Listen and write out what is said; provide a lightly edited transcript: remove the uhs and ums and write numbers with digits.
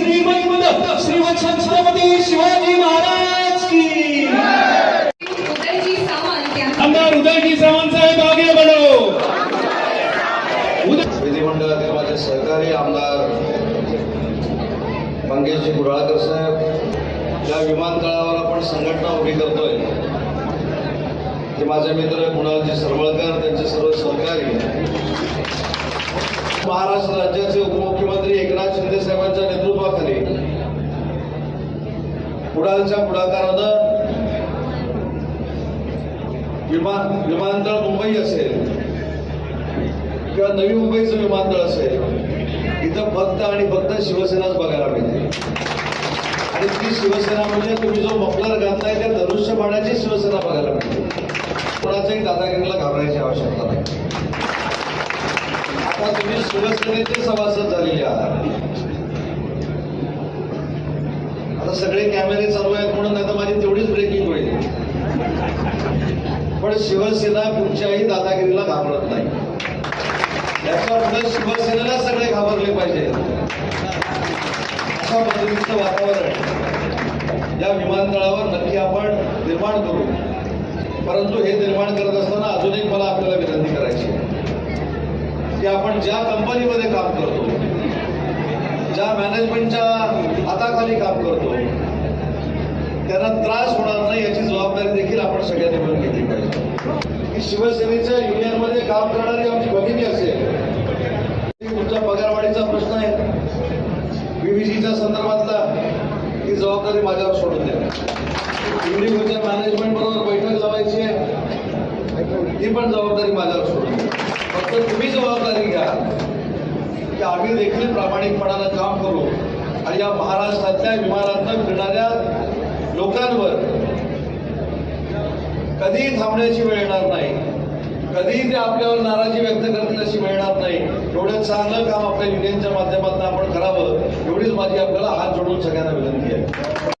श्रीमंत श्रीमंत छत्रपती शिवाजी महाराज की। आमदार उदयजी सावंत साहेब आगे बढ़ो। विधिमंडळातील माझे सहकारी आमदार मंगेशजी गुराळकर साहेब, या विमानतळावर आपण संघटना उभी करतोय ते माझे मित्र कुणालजी सरवळकर, त्यांचे सर्व सहकारी, महाराष्ट्र राज्याचे उपमुख्यमंत्री एकनाथ शिंदे साहेबांच्या नेतृत्वाखाली कुणालच्या पुढाकारानं विमानतळ मुंबई असेल किंवा नवी मुंबईचं विमानतळ असेल, इथं फक्त आणि फक्त शिवसेनाच बघायला मिळते। आणि ती शिवसेना म्हणजे तुम्ही जो मफलर घातलाय त्या धनुष्यबाणाची शिवसेना बघायला मिळते। कोणाच्याही दादागिरीला घाबरायची आवश्यकता नाही। आता तुम्ही शिवसेनेचे सभासद झालेले आहात, आता सगळे कॅमेरे चालू आहेत म्हणून, नाही तर माझी तेवढीच ब्रेकिंग होईल। पण शिवसेना कुठच्याही दादागिरीला घाबरत नाही। याच्या पुढे शिवसेनेला सगळे घाबरले पाहिजे अशा पद्धतीचं वातावरण या विमानतळावर नक्की आपण निर्माण करू। परंतु हे निर्माण करत असताना अजून एक मला आपल्याला विनंती करायची आहे की आपण ज्या कंपनीमध्ये काम करतो, ज्या मॅनेजमेंटच्या हाताखाली काम करतो, त्यांना त्रास होणार नाही याची जबाबदारी देखील आपण सगळ्यांनी मिळून घेतली पाहिजे। की शिवसेनेच्या युनियनमध्ये काम करणारी आमची भगिनी असेल, तुमच्या पगारवाढीचा प्रश्न आहे, बीबीसीच्या संदर्भातला, ही जबाबदारी माझ्यावर सोडून द्या। युनिव्हर्सिटीच्या मॅनेजमेंट बरोबर बैठक लावायची आहे, ही पण जबाबदारी माझ्यावर सोडून द्या। फक्त तुम्ही जबाबदारी घ्या की आम्ही देखील प्रामाणिकपणानं काम करू आणि या महाराष्ट्रातल्या विमानातून फिरणाऱ्या लोकांवर कधीही थांबण्याची वेळ येणार नाही, कधीही ते आपल्यावर नाराजी व्यक्त करतील अशी वेळ येणार नाही। एवढं चांगलं काम आपल्या युनियनच्या माध्यमातून आपण करावं, एवढीच माझी आपल्याला हात जोडून सगळ्यांना विनंती आहे।